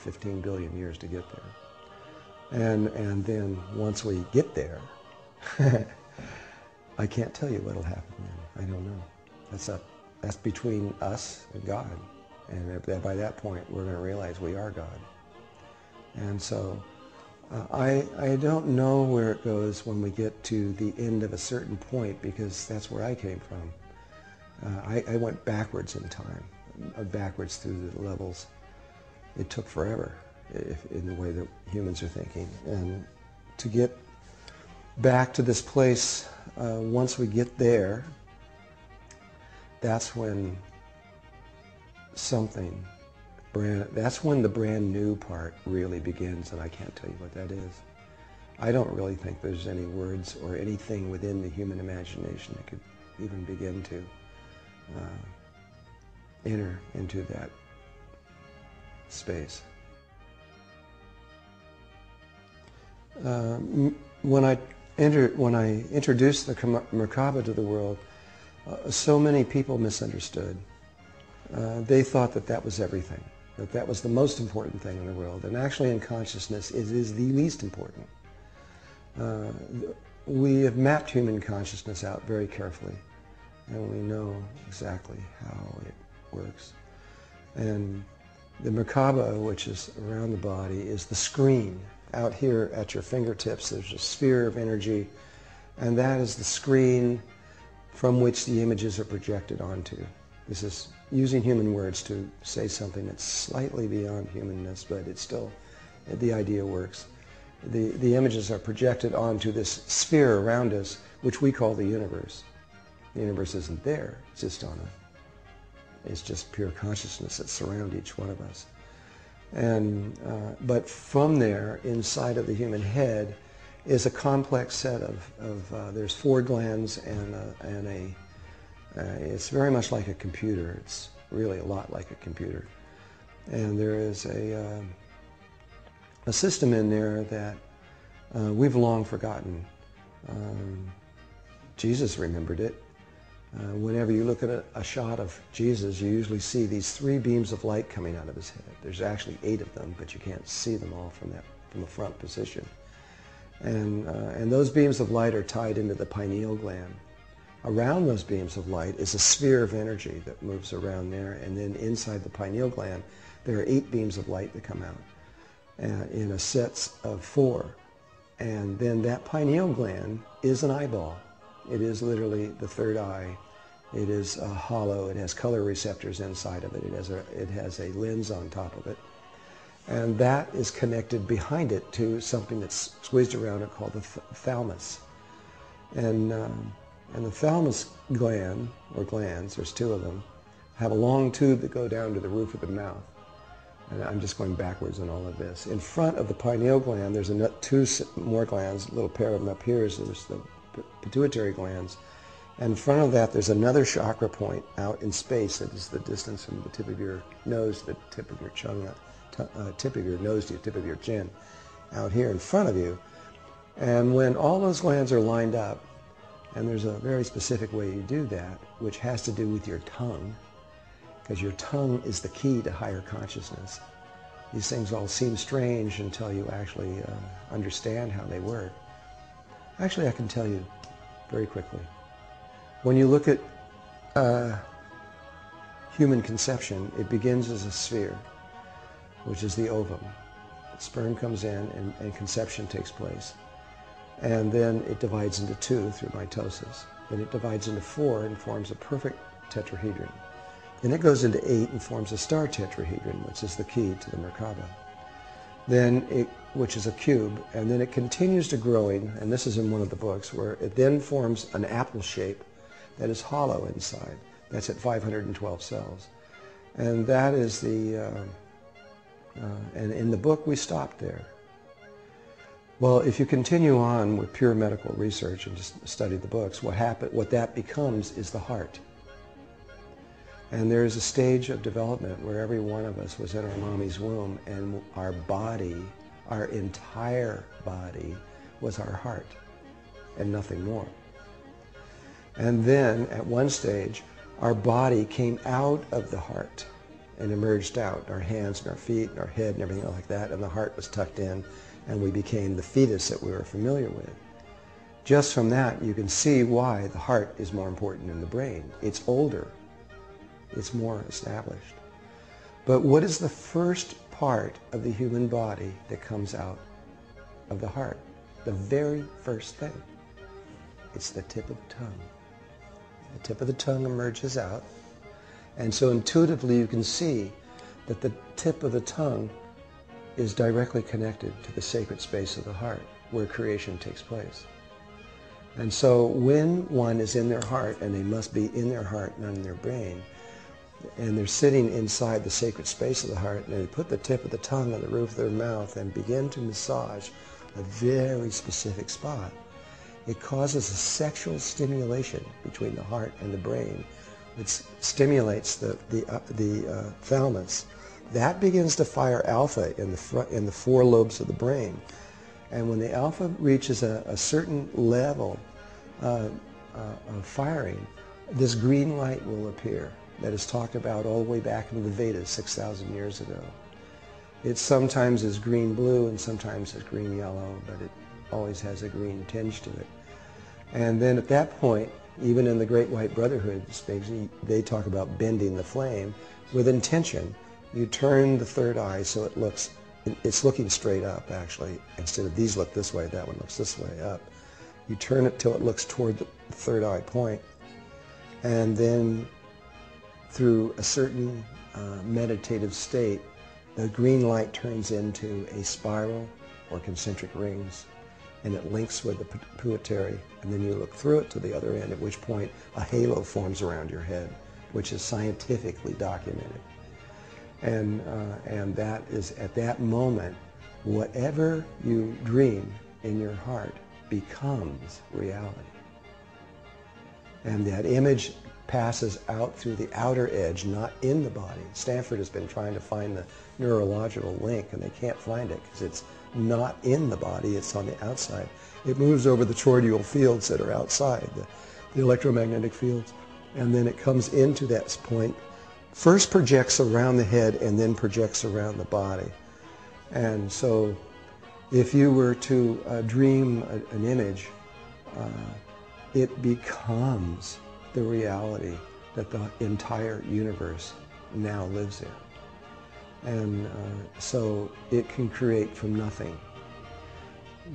15 billion years to get there. And then once we get there, I can't tell you what'll happen then. I don't know. That's between us and God. And by that point, we're going to realize we are God. And so I don't know where it goes when we get to the end of a certain point, because that's where I came from. I went backwards in time, backwards through the levels. It took forever in the way that humans are thinking. And to get back to this place, once we get there, that's when that's when the brand new part really begins, and I can't tell you what that is. I don't really think there's any words or anything within the human imagination that could even begin to enter into that space. When I introduced the merkaba to the world, so many people misunderstood. They thought that that was everything, that that was the most important thing in the world. And actually in consciousness, it is the least important. We have mapped human consciousness out very carefully, and we know exactly how it works. And the merkaba, which is around the body, is the screen. Out here at your fingertips, there's a sphere of energy, and that is the screen from which the images are projected onto. This is using human words to say something that's slightly beyond humanness, but it's still, the idea works. The images are projected onto this sphere around us, which we call the universe. The universe isn't there, it's just it's just pure consciousness that surrounds each one of us. And but from there, inside of the human head, is a complex set of there's 4 glands and it's very much like a computer. It's really a lot like a computer. And there is a system in there that we've long forgotten. Jesus remembered it. Whenever you look at a shot of Jesus, you usually see these 3 beams of light coming out of his head. There's actually 8 of them, but you can't see them all from the front position. And those beams of light are tied into the pineal gland. Around those beams of light is a sphere of energy that moves around there, and then inside the pineal gland there are 8 beams of light that come out in a set of 4. And then that pineal gland is an eyeball. It is literally the third eye. It is hollow. It has color receptors inside of it. It has a lens on top of it. And that is connected behind it to something that's squeezed around it called the thalamus. And the thalamus gland, or glands, there's 2 of them, have a long tube that go down to the roof of the mouth. And I'm just going backwards in all of this. In front of the pineal gland, there's 2 more glands, a little pair of them up here. So there's the pituitary glands. And in front of that, there's another chakra point out in space. That is the distance from the tip of your nose to the tip of your tip of your nose to the tip of your chin, out here in front of you. And when all those glands are lined up, and there's a very specific way you do that, which has to do with your tongue, because your tongue is the key to higher consciousness. These things all seem strange until you actually understand how they work. Actually, I can tell you very quickly. When you look at human conception, it begins as a sphere, which is the ovum. Sperm comes in and conception takes place. And then it divides into 2 through mitosis. Then it divides into 4 and forms a perfect tetrahedron. Then it goes into 8 and forms a star tetrahedron, which is the key to the merkaba. Which is a cube, and then it continues to growing, and this is in one of the books, where it then forms an apple shape that is hollow inside. That's at 512 cells. And that is and in the book we stopped there. Well, if you continue on with pure medical research and just study the books, what that becomes is the heart. And there is a stage of development where every one of us was in our mommy's womb, and our body, our entire body, was our heart and nothing more. And then at one stage, our body came out of the heart and emerged out, our hands and our feet and our head and everything like that, and the heart was tucked in, and we became the fetus that we were familiar with. Just from that, you can see why the heart is more important than the brain. It's older. It's more established. But what is the first part of the human body that comes out of the heart? The very first thing. It's the tip of the tongue. The tip of the tongue emerges out. And so intuitively you can see that the tip of the tongue is directly connected to the sacred space of the heart, where creation takes place. And so when one is in their heart, and they must be in their heart, not in their brain, and they're sitting inside the sacred space of the heart, and they put the tip of the tongue on the roof of their mouth and begin to massage a very specific spot, it causes a sexual stimulation between the heart and the brain. It stimulates the thalamus. That begins to fire alpha in the four lobes of the brain. And when the alpha reaches a certain level of firing, this green light will appear that is talked about all the way back into the Vedas 6,000 years ago. It sometimes is green-blue and sometimes is green-yellow, but it always has a green tinge to it. And then at that point, even in the Great White Brotherhood, they talk about bending the flame with intention. You turn the third eye so it's looking straight up, actually. Instead of these look this way, that one looks this way up. You turn it till it looks toward the third eye point, and then through a certain meditative state, the green light turns into a spiral or concentric rings, and it links with the pituitary, and then you look through it to the other end, at which point a halo forms around your head, which is scientifically documented. And that is, at that moment, whatever you dream in your heart becomes reality. And that image passes out through the outer edge, not in the body. Stanford has been trying to find the neurological link, and they can't find it because it's not in the body, it's on the outside. It moves over the toroidal fields that are outside, the electromagnetic fields, and then it comes into that point, first projects around the head and then projects around the body. And so if you were to dream an image, it becomes the reality that the entire universe now lives in. And so it can create from nothing.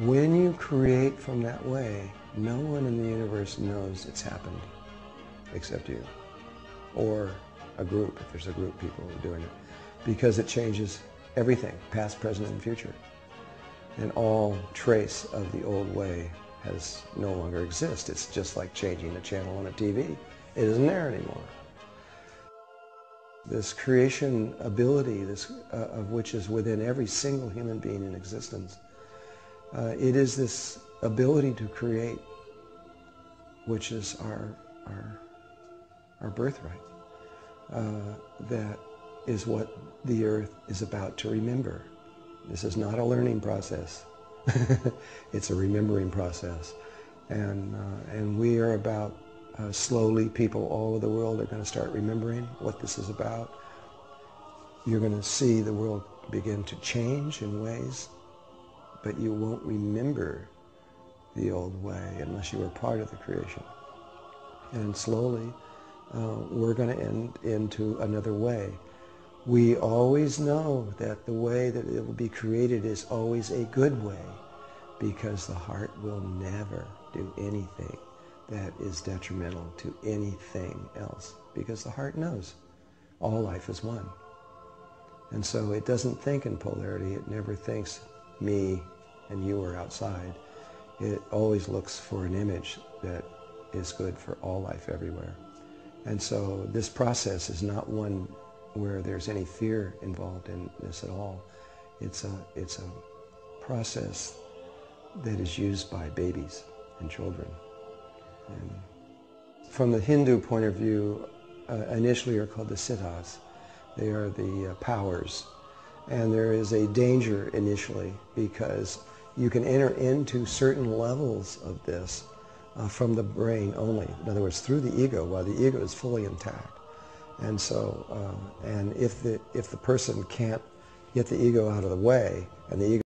When you create from that way, no one in the universe knows it's happened except you, or a group, if there's a group of people who are doing it, because it changes everything, past, present, and future. And all trace of the old way has no longer exists. It's just like changing a channel on a TV. It isn't there anymore. This creation ability, of which is within every single human being in existence, it is this ability to create, which is our birthright. That is what the earth is about to remember. This is not a learning process. It's a remembering process. And we are about, slowly, people all over the world are going to start remembering what this is about. You're going to see the world begin to change in ways, but you won't remember the old way unless you were part of the creation. And slowly, we're going to end into another way. We always know that the way that it will be created is always a good way, because the heart will never do anything that is detrimental to anything else, because the heart knows all life is one. And so it doesn't think in polarity. It never thinks me and you are outside. It always looks for an image that is good for all life everywhere. And so this process is not one where there's any fear involved in this at all. It's a process that is used by babies and children. And from the Hindu point of view, initially are called the siddhas. They are the powers. And there is a danger initially, because you can enter into certain levels of this from the brain only. In other words, through the ego, while the ego is fully intact. And so, and if the person can't get the ego out of the way, and the ego